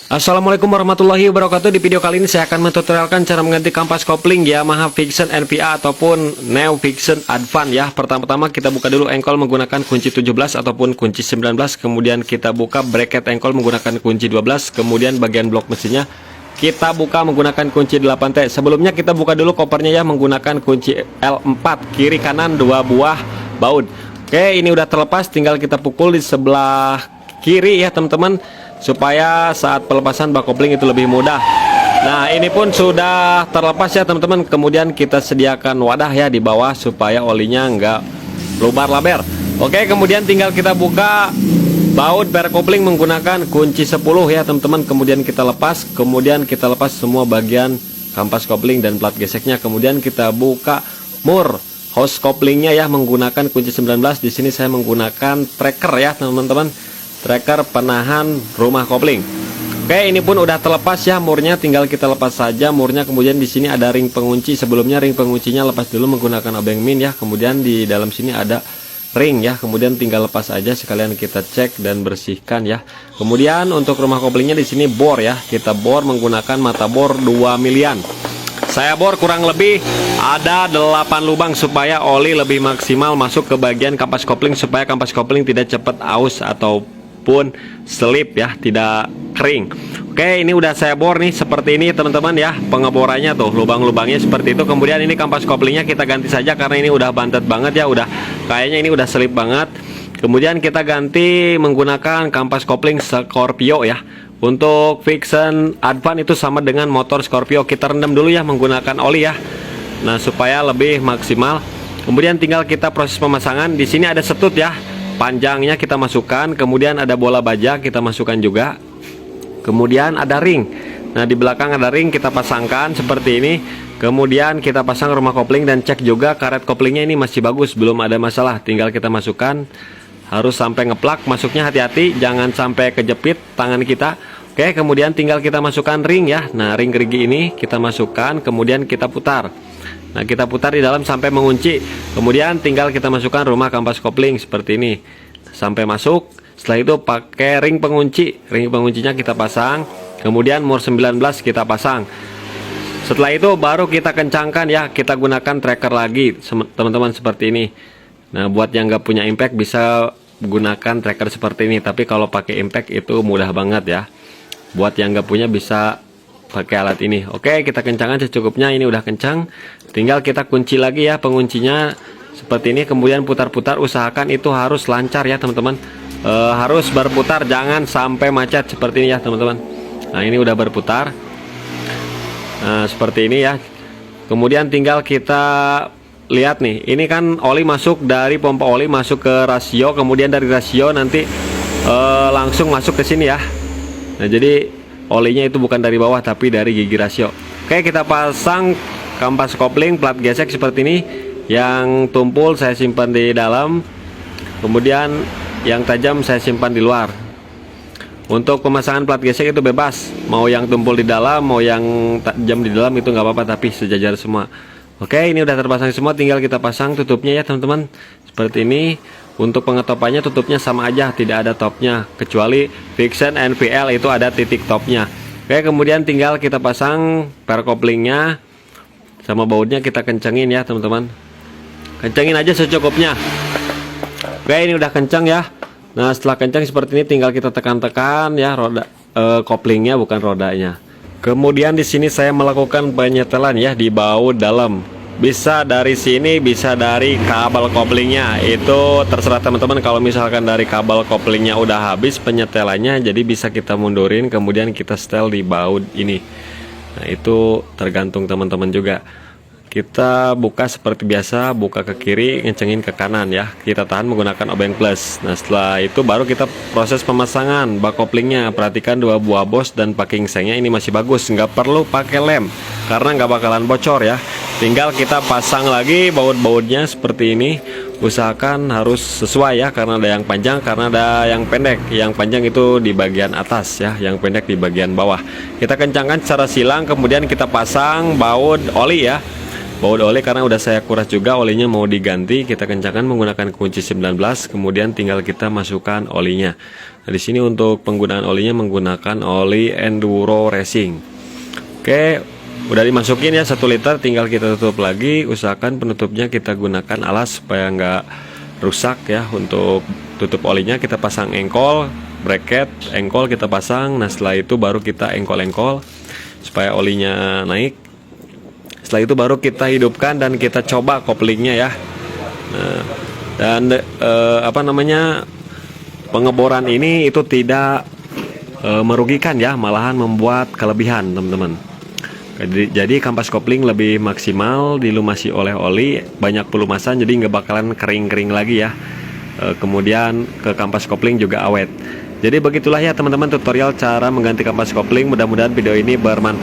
Assalamualaikum warahmatullahi wabarakatuh. Di video kali ini saya akan mentutorialkan cara mengganti kampas kopling Yamaha Vixion NPA ataupun Neo Vixion Advance ya. Pertama-tama kita buka dulu engkol menggunakan kunci 17 ataupun kunci 19. Kemudian kita buka bracket engkol menggunakan kunci 12. Kemudian bagian blok mesinnya kita buka menggunakan kunci 8T. Sebelumnya kita buka dulu kopernya ya menggunakan kunci L4 kiri kanan 2 buah baut. Oke, ini udah terlepas, tinggal kita pukul di sebelah kiri ya teman-teman, supaya saat pelepasan bak kopling itu lebih mudah. Nah, ini pun sudah terlepas ya teman-teman. Kemudian kita sediakan wadah ya di bawah supaya olinya nggak lubar-laber. Oke, kemudian tinggal kita buka baut per kopling menggunakan kunci 10 ya teman-teman. Kemudian kita lepas, semua bagian kampas kopling dan plat geseknya. Kemudian kita buka mur hose koplingnya ya menggunakan kunci 19. Di sini saya menggunakan tracker ya teman-teman. Tracker penahan rumah kopling. Oke, ini pun udah terlepas ya murnya, tinggal kita lepas saja murnya. Kemudian di sini ada ring pengunci. Sebelumnya ring penguncinya lepas dulu menggunakan obeng min ya. Kemudian di dalam sini ada ring ya. Kemudian tinggal lepas aja, sekalian kita cek dan bersihkan ya. Kemudian untuk rumah koplingnya di sini bor ya. Kita bor menggunakan mata bor 2 milian. Saya bor kurang lebih ada 8 lubang supaya oli lebih maksimal masuk ke bagian kampas kopling, supaya kampas kopling tidak cepat aus atau pun selip ya, tidak kering. Oke, ini udah saya bor nih seperti ini teman-teman ya, pengeborannya tuh lubang-lubangnya seperti itu. Kemudian ini kampas koplingnya kita ganti saja karena ini udah bantet banget ya, udah kayaknya ini udah selip banget. Kemudian kita ganti menggunakan kampas kopling Scorpio ya. Untuk Vixion Advance itu sama dengan motor Scorpio. Kita rendam dulu ya menggunakan oli ya. Nah, supaya lebih maksimal. Kemudian tinggal kita proses pemasangan. Di sini ada setut ya. Panjangnya kita masukkan, kemudian ada bola baja kita masukkan juga. Kemudian ada ring. Nah, di belakang ada ring kita pasangkan seperti ini. Kemudian kita pasang rumah kopling dan cek juga karet koplingnya ini masih bagus, belum ada masalah. Tinggal kita masukkan, harus sampai ngeplak, masuknya hati-hati, jangan sampai kejepit tangan kita. Oke, kemudian tinggal kita masukkan ring ya. Nah, ring gerigi ini kita masukkan, kemudian kita putar. Nah, kita putar di dalam sampai mengunci. Kemudian tinggal kita masukkan rumah kampas kopling seperti ini sampai masuk. Setelah itu pakai ring pengunci. Ring penguncinya kita pasang. Kemudian mur 19 kita pasang. Setelah itu baru kita kencangkan ya. Kita gunakan tracker lagi teman-teman seperti ini. Nah, buat yang nggak punya impact bisa gunakan tracker seperti ini. Tapi kalau pakai impact itu mudah banget ya. Buat yang nggak punya bisa pakai alat ini. Oke, kita kencangkan secukupnya. Ini udah kencang, tinggal kita kunci lagi ya penguncinya seperti ini. Kemudian putar-putar, usahakan itu harus lancar ya teman-teman. Harus berputar, jangan sampai macet seperti ini ya teman-teman. Nah, ini udah berputar. Nah, seperti ini ya. Kemudian tinggal kita lihat nih, ini kan oli masuk dari pompa oli masuk ke rasio, kemudian dari rasio nanti langsung masuk ke sini ya. Nah, jadi olinya itu bukan dari bawah tapi dari gigi rasio. Oke, kita pasang kampas kopling plat gesek seperti ini. Yang tumpul saya simpan di dalam, kemudian yang tajam saya simpan di luar. Untuk pemasangan plat gesek itu bebas, mau yang tumpul di dalam mau yang tajam di dalam itu nggak apa-apa, tapi sejajar semua. Oke, ini udah terpasang semua, tinggal kita pasang tutupnya ya teman-teman seperti ini. Untuk pengetopannya tutupnya sama aja, tidak ada topnya, kecuali Vixion NPL itu ada titik topnya. Oke, kemudian tinggal kita pasang per koplingnya sama bautnya, kita kencengin ya teman-teman. Kencengin aja secukupnya. Oke, ini udah kenceng ya. Nah, setelah kenceng seperti ini tinggal kita tekan-tekan ya roda koplingnya, bukan rodanya. Kemudian di sini saya melakukan penyetelan ya di baut dalam. Bisa dari sini, bisa dari kabel koplingnya. Itu terserah teman-teman. Kalau misalkan dari kabel koplingnya udah habis penyetelannya, jadi bisa kita mundurin kemudian kita setel di baut ini. Nah, itu tergantung teman-teman juga. Kita buka seperti biasa, buka ke kiri, ngencengin ke kanan ya. Kita tahan menggunakan obeng plus. Nah, setelah itu baru kita proses pemasangan bak koplingnya. Perhatikan 2 buah bos dan packing sengnya ini masih bagus. Nggak perlu pakai lem karena nggak bakalan bocor ya. Tinggal kita pasang lagi baut-bautnya seperti ini. Usahakan harus sesuai ya, karena ada yang panjang, karena ada yang pendek. Yang panjang itu di bagian atas ya, yang pendek di bagian bawah. Kita kencangkan secara silang, kemudian kita pasang baut oli ya. Baut oli karena udah saya kuras juga, olinya mau diganti. Kita kencangkan menggunakan kunci 19, kemudian tinggal kita masukkan olinya. Nah, di sini untuk penggunaan olinya menggunakan oli Enduro Racing. Oke, udah dimasukin ya 1 liter, tinggal kita tutup lagi. Usahakan penutupnya kita gunakan alas supaya nggak rusak ya. Untuk tutup olinya kita pasang engkol, bracket, engkol kita pasang. Nah, setelah itu baru kita engkol-engkol supaya olinya naik. Setelah itu baru kita hidupkan dan kita coba koplingnya ya. Nah, dan pengeboran ini itu tidak merugikan ya, malahan membuat kelebihan teman-teman. Jadi kampas kopling lebih maksimal dilumasi oleh oli, banyak pelumasan jadi nggak bakalan kering-kering lagi ya. Kemudian ke kampas kopling juga awet. Jadi begitulah ya teman-teman tutorial cara mengganti kampas kopling. Mudah-mudahan video ini bermanfaat.